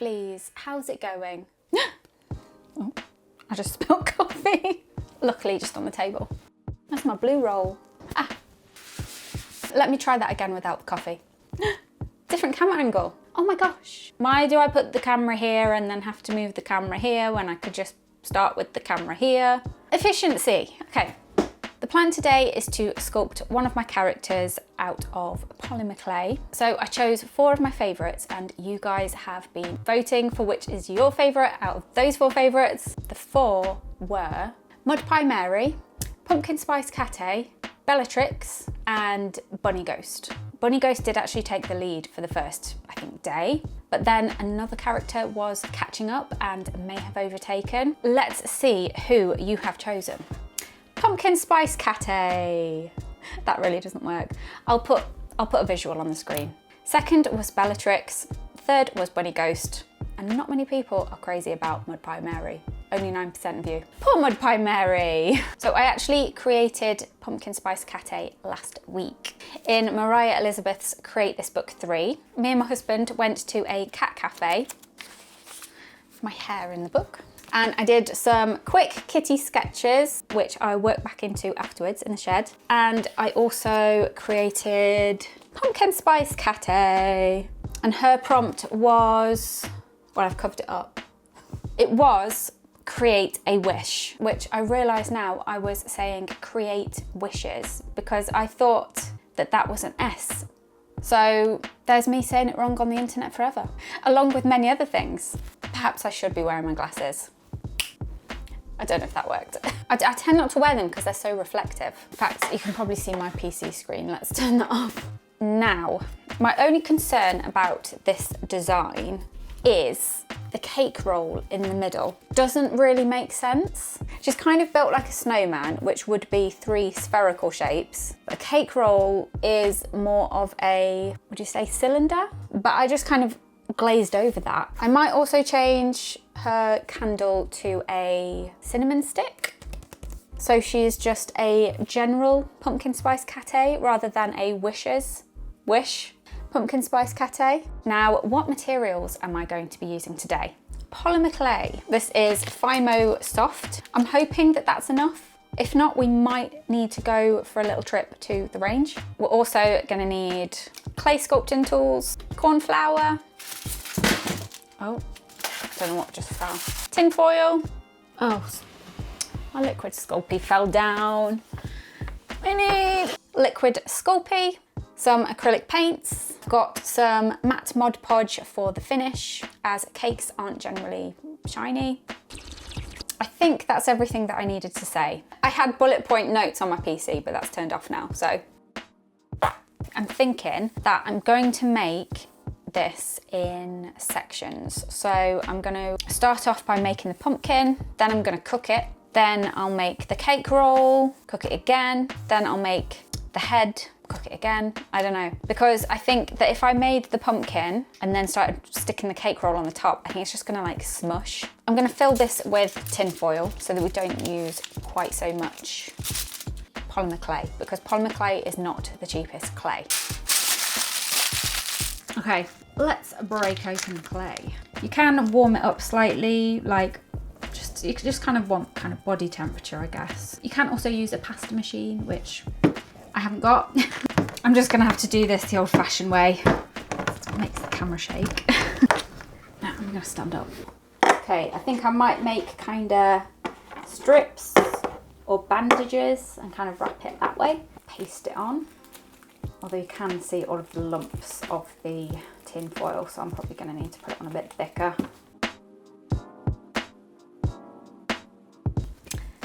lovelies, how's it going? Oh, I just spilled coffee. Luckily just on the table. That's my blue roll. Ah. Let me try that again without the coffee. Different camera angle. Oh my gosh. Why do I put the camera here and then have to move the camera here when I could just start with the camera here? Efficiency. Okay. The plan today is to sculpt one of my characters out of polymer clay. So I chose 4 of my favourites and you guys have been voting for which is your favourite out of those 4 favourites. The 4 were Mod Podge, Pumpkin Spice Catte, Bellatrix and Bunny Ghost. Bunny Ghost did actually take the lead for the first, I think, day, but then another character was catching up and may have overtaken. Let's see who you have chosen. Pumpkin Spice Catte. That really doesn't work. I'll put a visual on the screen. Second was Bellatrix. Third was Bunny Ghost. And not many people are crazy about Mod Podge. Only 9% of you. Poor Mod Podge. So I actually created Pumpkin Spice Catte last week in Mariah Elizabeth's Create This Book 3. Me and my husband went to a cat cafe. My hair in the book. And I did some quick kitty sketches, which I worked back into afterwards in the shed. And I also created Pumpkin Spice Catte. And her prompt was, well, I've covered it up. It was create a wish, which I realise now I was saying create wishes because I thought that that was an S. So there's me saying it wrong on the internet forever, along with many other things. Perhaps I should be wearing my glasses. I don't know if that worked. I tend not to wear them because they're so reflective. In fact, you can probably see my PC screen. Let's turn that off. Now, my only concern about this design is the cake roll in the middle. Doesn't really make sense. She's kind of built like a snowman, which would be 3 spherical shapes. A cake roll is more of a, would you say cylinder? But I just kind of glazed over that. I might also change her candle to a cinnamon stick. So she's just a general Pumpkin Spice Catte rather than a wish Pumpkin Spice Catte. Now, what materials am I going to be using today? Polymer clay. This is Fimo soft. I'm hoping that that's enough. If not, we might need to go for a little trip to the range. We're also gonna need clay sculpting tools, corn flour. Oh, don't know what just fell. Tin foil. Oh, my liquid Sculpey fell down. We need liquid Sculpey, some acrylic paints, got some matte Mod Podge for the finish, as cakes aren't generally shiny. I think that's everything that I needed to say. I had bullet point notes on my PC, but that's turned off now, so. I'm thinking that I'm going to make this in sections. So I'm gonna start off by making the pumpkin, then I'm gonna cook it, then I'll make the cake roll, cook it again, then I'll make the head, cook it again. I don't know, because I think that if I made the pumpkin and then started sticking the cake roll on the top, I think it's just gonna like smush. I'm gonna fill this with tin foil so that we don't use quite so much polymer clay, because polymer clay is not the cheapest clay. Okay, let's break open the clay. You can warm it up slightly, like you just kind of want kind of body temperature, I guess. You can also use a pasta machine, which I haven't got. I'm just gonna have to do this the old fashioned way. It makes the camera shake. Now I'm gonna stand up. Okay, I think I might make kind of strips or bandages and kind of wrap it that way. Paste it on. Although you can see all of the lumps of the tin foil, so I'm probably gonna need to put it on a bit thicker.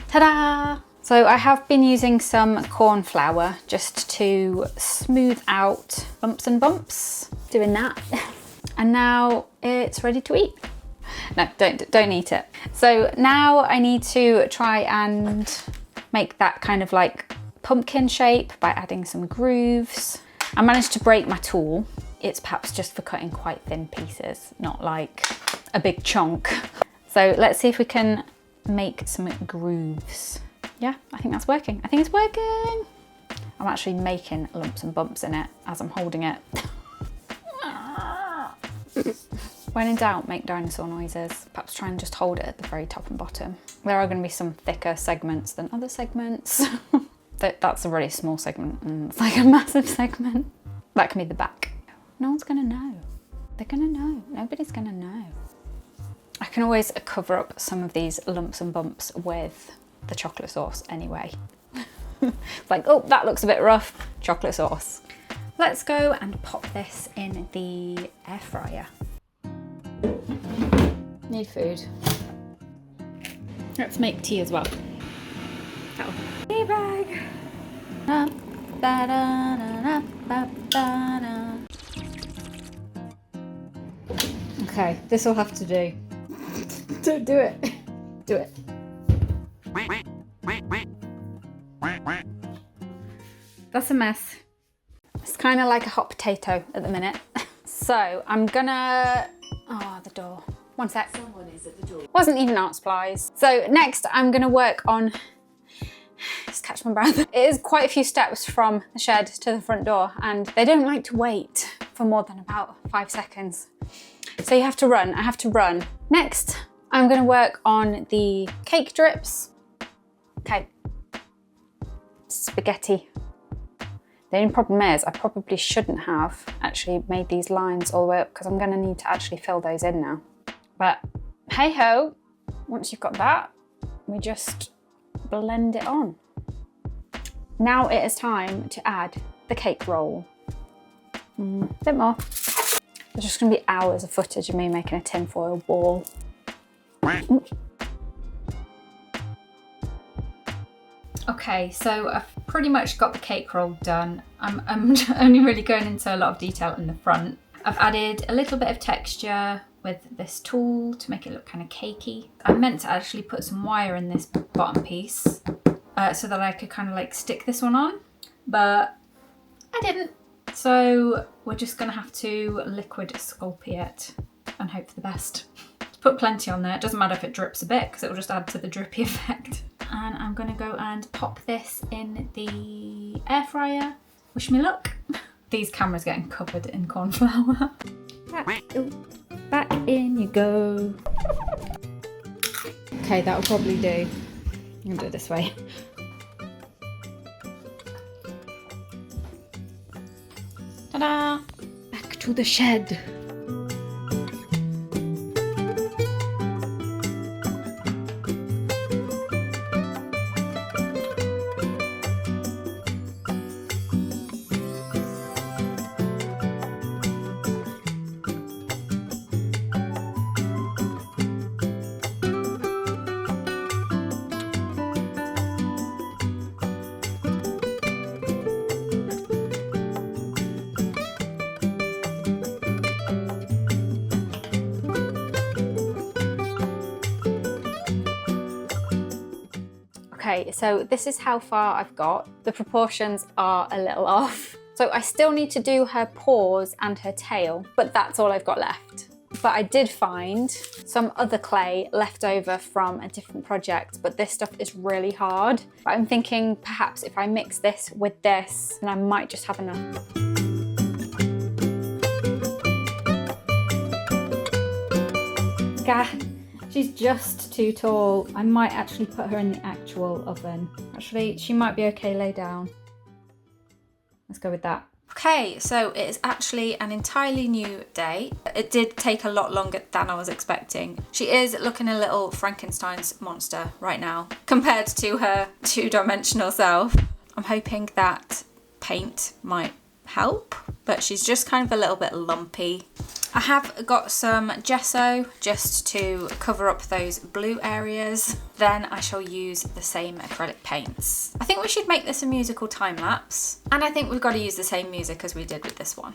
Ta-da! So I have been using some corn flour just to smooth out lumps and bumps, doing that. And now it's ready to eat. No, don't eat it. So now I need to try and make that kind of like pumpkin shape by adding some grooves. I managed to break my tool. It's perhaps just for cutting quite thin pieces, not like a big chunk. So let's see if we can make some grooves. Yeah, I think that's working. I think it's working. I'm actually making lumps and bumps in it as I'm holding it. When in doubt, make dinosaur noises. Perhaps try and just hold it at the very top and bottom. There are going to be some thicker segments than other segments. That's a really small segment and it's like a massive segment. That can be the back. No one's going to know. They're going to know. Nobody's going to know. I can always cover up some of these lumps and bumps with the chocolate sauce anyway. It's like, oh, that looks a bit rough. Chocolate sauce. Let's go and pop this in the air fryer. Need food. Let's make tea as well. Tea bag. Okay, this will have to do. Don't do it. Do it. That's a mess. It's kind of like a hot potato at the minute. So I'm gonna, oh, the door. One sec. Someone is at the door. Wasn't even art supplies. So next I'm gonna work on, just catch my breath. It is quite a few steps from the shed to the front door and they don't like to wait for more than about 5 seconds. So you have to run, I have to run. Next, I'm gonna work on the cake drips. Okay, spaghetti. The only problem is I probably shouldn't have actually made these lines all the way up because I'm gonna need to actually fill those in now. But hey ho, once you've got that, we just blend it on. Now it is time to add the cake roll. A bit more. There's just gonna be hours of footage of me making a tinfoil ball. Okay, so I've pretty much got the cake roll done. I'm only really going into a lot of detail in the front. I've added a little bit of texture with this tool to make it look kind of cakey. I meant to actually put some wire in this bottom piece so that I could kind of like stick this one on, but I didn't. So we're just gonna have to liquid Sculpey it and hope for the best. Put plenty on there. It doesn't matter if it drips a bit because it will just add to the drippy effect. And I'm gonna go and pop this in the air fryer. Wish me luck. These cameras getting covered in corn flour. Back in you go. Okay, that'll probably do. I'm gonna do it this way. Ta-da! Back to the shed. Okay, so this is how far I've got. The proportions are a little off. So I still need to do her paws and her tail, but that's all I've got left. But I did find some other clay left over from a different project, but this stuff is really hard. But I'm thinking perhaps if I mix this with this, then I might just have enough. God. She's just too tall. I might actually put her in the actual oven. Actually, she might be okay lay down. Let's go with that. Okay, so it is actually an entirely new day. It did take a lot longer than I was expecting. She is looking a little Frankenstein's monster right now compared to her two-dimensional self. I'm hoping that paint might help, but she's just kind of a little bit lumpy. I have got some gesso just to cover up those blue areas. Then I shall use the same acrylic paints. I think we should make this a musical time lapse. And I think we've got to use the same music as we did with this one.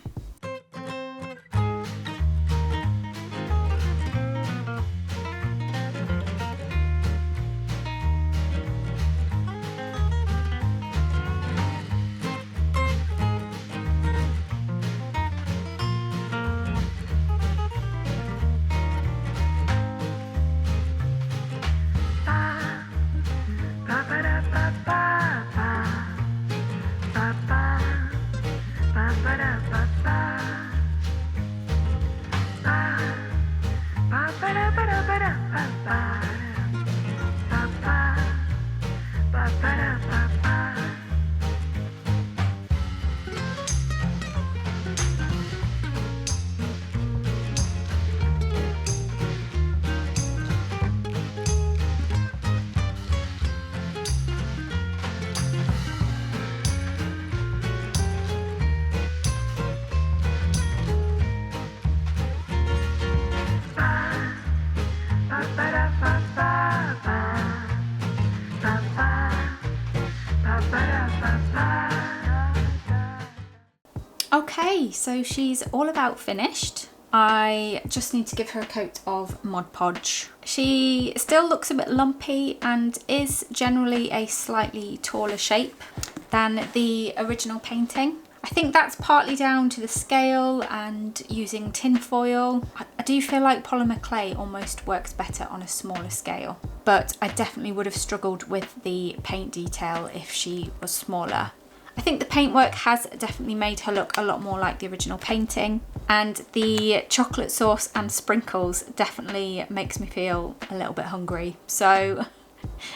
Okay, so she's all about finished. I just need to give her a coat of Mod Podge. She still looks a bit lumpy and is generally a slightly taller shape than the original painting. I think that's partly down to the scale and using tin foil. I do feel like polymer clay almost works better on a smaller scale, but I definitely would have struggled with the paint detail if she was smaller. I think the paintwork has definitely made her look a lot more like the original painting, and the chocolate sauce and sprinkles definitely makes me feel a little bit hungry. So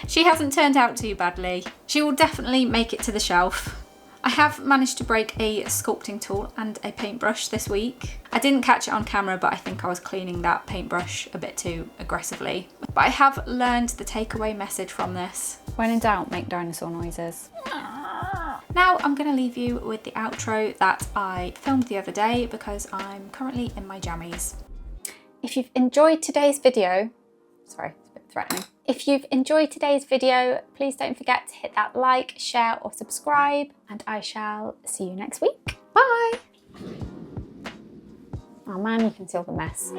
she hasn't turned out too badly. She will definitely make it to the shelf. I have managed to break a sculpting tool and a paintbrush this week. I didn't catch it on camera, but I think I was cleaning that paintbrush a bit too aggressively. But I have learned the takeaway message from this. When in doubt, make dinosaur noises. Now I'm going to leave you with the outro that I filmed the other day because I'm currently in my jammies. If you've enjoyed today's video, sorry, it's a bit threatening. If you've enjoyed today's video, please don't forget to hit that like, share or subscribe, and I shall see you next week. Bye! Oh man, you can see all the mess.